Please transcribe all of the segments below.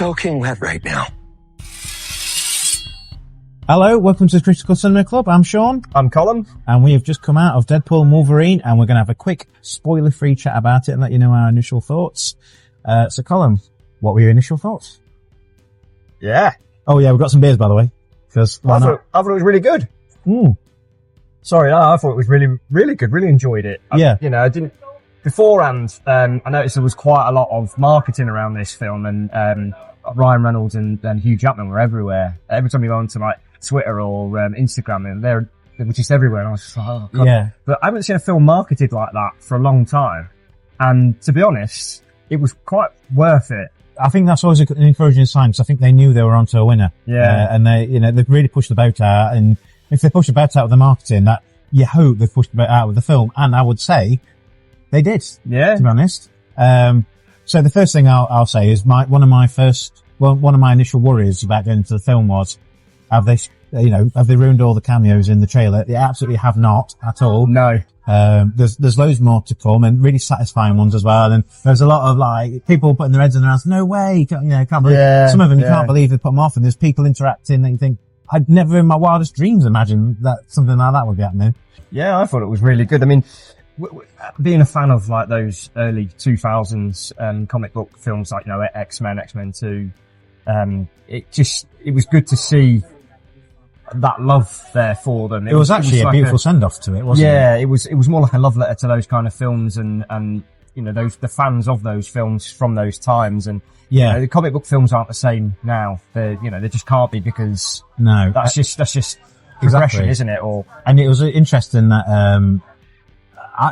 soaking wet right now. Hello, welcome to the Critical Cinema Club. I'm Sean. I'm Colin. And we have just come out of Deadpool and Wolverine, and we're going to have a quick spoiler-free chat about it and let you know our initial thoughts. So Colin, what were your initial thoughts? Yeah. Oh yeah, we've got some beers, by the way. I thought it was really good. Sorry, I thought it was really, really good. Really enjoyed it. I didn't, beforehand, I noticed there was quite a lot of marketing around this film, and Ryan Reynolds and Hugh Jackman were everywhere. Every time you go onto like Twitter or Instagram, and they were just everywhere, and I was just like, oh God. Yeah. But I haven't seen a film marketed like that for a long time. And to be honest, it was quite worth it. I think that's always an encouraging sign, because I think they knew they were onto a winner. Yeah. And they've really pushed the boat out, and if they push the boat out with the marketing, that you hope they've pushed the boat out with the film, and I would say they did. Yeah. To be honest. So the first thing I'll say is one of my initial worries about going into the film was, have they ruined all the cameos in the trailer? They absolutely have not at all. No. There's loads more to come, and really satisfying ones as well. And there's a lot of like people putting their heads in their hands. No way, can't believe. Yeah, some of them you can't believe they put them off, and there's people interacting that you think, I'd never in my wildest dreams imagine that something like that would be happening. Yeah, I thought it was really good. I mean, being a fan of like those early 2000s comic book films, like X-Men, X-Men 2, it was good to see that love there for them. It was actually a beautiful send-off to it, wasn't it? Yeah, it was more like a love letter to those kind of films, and the fans of those films from those times. And the comic book films aren't the same now. They just can't be, because that's just progression, isn't it? And it was interesting that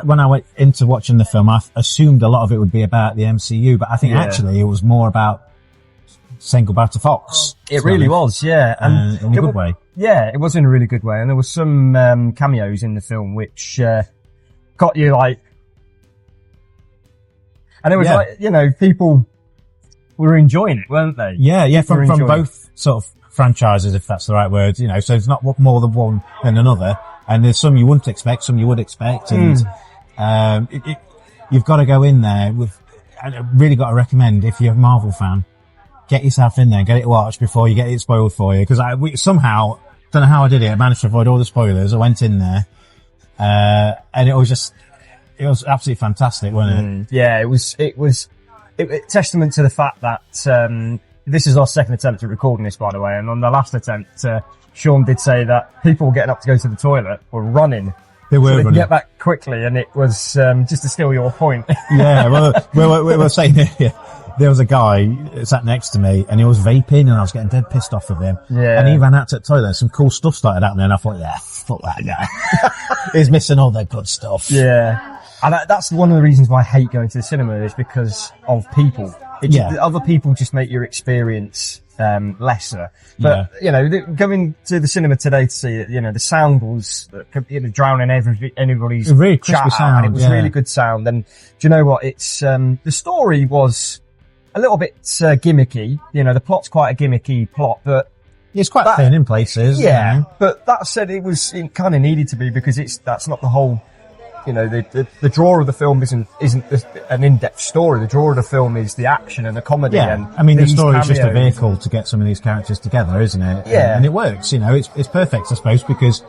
when I went into watching the film, I assumed a lot of it would be about the MCU, but I think actually it was more about saying goodbye to Fox. It really was, yeah. And in a good way. Yeah, it was in a really good way. And there was some cameos in the film which got you like... And it was people were enjoying it, weren't they? Yeah, from both sort of franchises, if that's the right word. So it's not more than one than another. And there's some you wouldn't expect, some you would expect. And you've got to go in there with... And I really got to recommend, if you're a Marvel fan, get yourself in there, get it watched before you get it spoiled for you. Because somehow, don't know how I did it, I managed to avoid all the spoilers. I went in there, and it was absolutely fantastic, wasn't it? Yeah, it was testament to the fact that, this is our second attempt at recording this, by the way. And on the last attempt, Sean did say that people were getting up to go to the toilet were running. They were running. Get back quickly, and it was, just to steal your point. Yeah, well, we were saying here. There was a guy sat next to me, and he was vaping, and I was getting dead pissed off of him. Yeah. And he ran out to the toilet. Some cool stuff started happening, and I thought, yeah, fuck that guy. He's missing all the good stuff. Yeah. And that's one of the reasons why I hate going to the cinema, is because of people. Other people just make your experience lesser. But, going to the cinema today to see it, the sound was drowning anybody's really crispy sound. And it was really good sound. And do you know what? It's the story was a little bit gimmicky. The plot's quite a gimmicky plot, but it's quite thin in places. Yeah, but that said, it kind of needed to be, because that's not the whole. The draw of the film isn't an in-depth story. The draw of the film is the action and the comedy. Yeah, and I mean, the story is just a vehicle to get some of these characters together, isn't it? Yeah, and it works. It's perfect, I suppose, because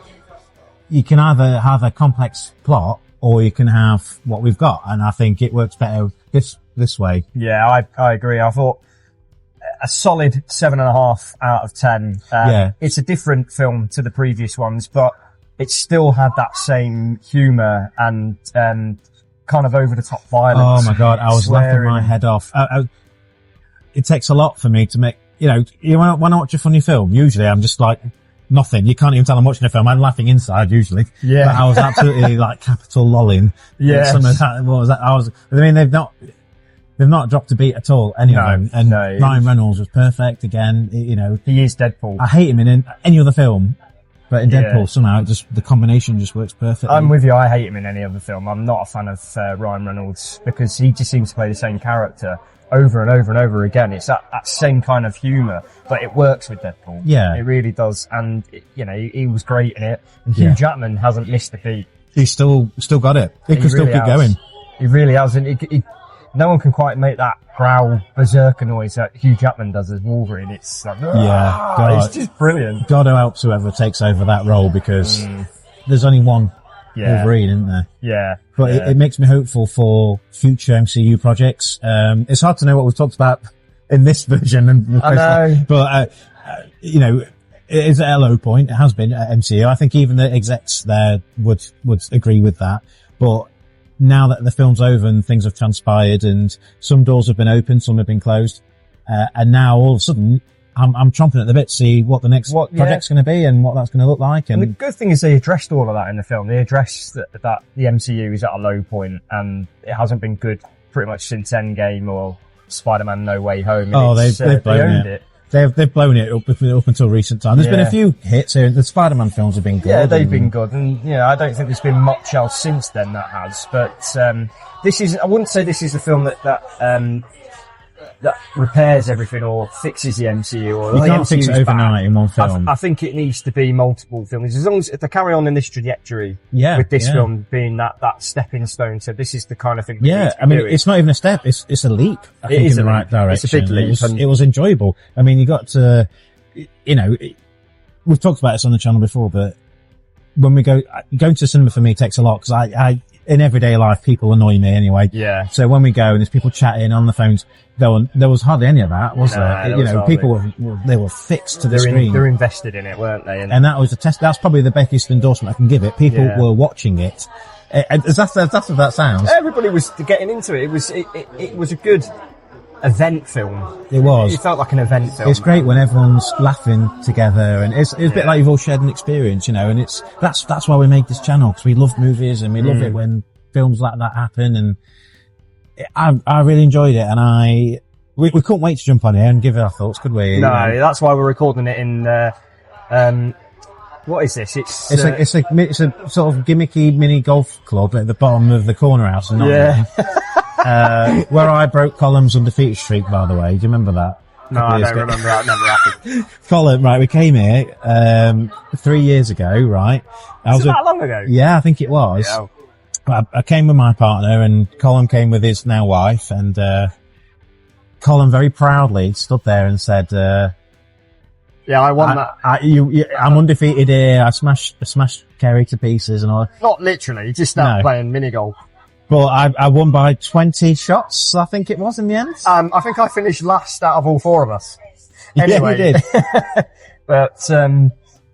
you can either have a complex plot or you can have what we've got, and I think it works better this way. Yeah, I agree. I thought a solid 7.5 out of 10. It's a different film to the previous ones, but it still had that same humour and kind of over the top violence. Oh my God, I was laughing my head off. It takes a lot for me to make, when I watch a funny film, usually I'm just like, nothing. You can't even tell I'm watching a film. I'm laughing inside usually. Yeah. But I was absolutely like capital lolling. Yeah. Some of that, what was that? They've not dropped a beat at all. Anyway. No. Ryan Reynolds was perfect again. He is Deadpool. I hate him in any other film. But in Deadpool, somehow, the combination just works perfectly. I'm with you. I hate him in any other film. I'm not a fan of Ryan Reynolds, because he just seems to play the same character over and over and over again. It's that same kind of humour, but it works with Deadpool. Yeah. It really does. And, he was great in it. And Hugh Jackman hasn't missed a beat. He's still got it. He can still keep going. He really has. And no one can quite make that growl berserker noise that Hugh Jackman does as Wolverine. It's like, it's just brilliant. God helps whoever takes over that role, because there's only one Wolverine, isn't there? Yeah. But it makes me hopeful for future MCU projects. It's hard to know what we've talked about in this version. I know. But, you know, it is at a low point. It has been at MCU. I think even the execs there would agree with that. But now that the film's over and things have transpired and some doors have been opened, some have been closed, and now all of a sudden I'm chomping at the bit to see what the next project's going to be and what that's going to look like. And the good thing is they addressed all of that in the film. They addressed that the MCU is at a low point and it hasn't been good pretty much since Endgame or Spider-Man No Way Home. They've blown it. They've blown it up until recent time. There's been a few hits here. The Spider-Man films have been good. Yeah, they've been good. And, you know, I don't think there's been much else since then that has. But, I wouldn't say this is the film that repairs everything or fixes the MCU. Or you can't fix it overnight in one film. I think it needs to be multiple films. As long as they carry on in this trajectory with this film being that stepping stone. So this is the kind of thing. It's not even a step. It's a leap. I think in the right direction. It's a big leap. It was enjoyable. I mean, you got to, you know, we've talked about this on the channel before, but when we going to the cinema for me takes a lot, because I in everyday life, people annoy me anyway. Yeah. So when we go and there's people chatting on the phones, there was hardly any of that, was there? You know, people were fixed to the screen. They're invested in it, weren't they? And that was the test. That's probably the biggest endorsement I can give it. People were watching it. That's what that sounds. Everybody was getting into it. It was a good event film. It was. It felt like an event film. It's great when everyone's laughing together, and it's a bit like you've all shared an experience, you know. And that's why we make this channel, because we love movies and we love it when films like that happen. And I really enjoyed it, and we couldn't wait to jump on here and give it our thoughts, could we? No, that's why we're recording it in. What is this? It's a sort of gimmicky mini golf club at the bottom of the corner house. Where I broke Colum's undefeated streak, by the way. Do you remember that? No, I don't remember that. Never happened. Colum, right, we came here 3 years ago, right? Was it that long ago? Yeah, I think it was. Yeah. I came with my partner, and Colum came with his now wife, and Colum very proudly stood there and said, yeah, I won that. I'm undefeated here. I smashed Kerry to pieces and all. Not literally, just started playing mini golf. Well, I won by 20 shots, I think it was, in the end. I think I finished last out of all four of us. Anyway. Yeah, you did. But,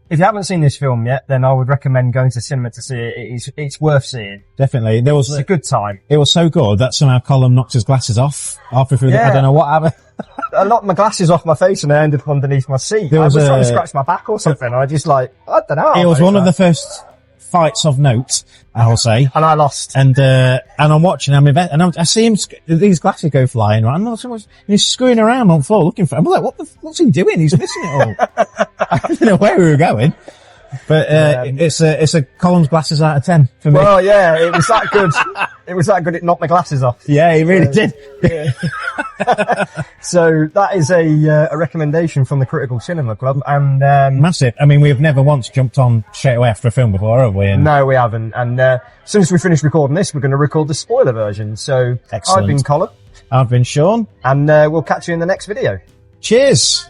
if you haven't seen this film yet, then I would recommend going to cinema to see it. It's worth seeing. Definitely. It's a good time. It was so good that somehow Colum knocked his glasses off halfway through I don't know what happened. I knocked my glasses off my face and I ended up underneath my seat. I was trying to scratch my back or something. I just I don't know. It was one of the first fights of note, I will say. And I lost. And I'm watching him, and I see him, these glasses go flying, right? And he's screwing around on the floor looking for him. I'm like, what's he doing? He's missing it all. I don't know where we were going. But, it's a Colum's glasses out of 10 for me. Well, yeah, it was that good. It was that good it knocked my glasses off. Yeah, it really did. Yeah. So that is a recommendation from the Critical Cinema Club, and massive. I mean, we've never once jumped on straight away after a film before, have we? No, we haven't. And as soon as we finish recording this, we're going to record the spoiler version. So excellent. I've been Colin. I've been Sean. And we'll catch you in the next video. Cheers.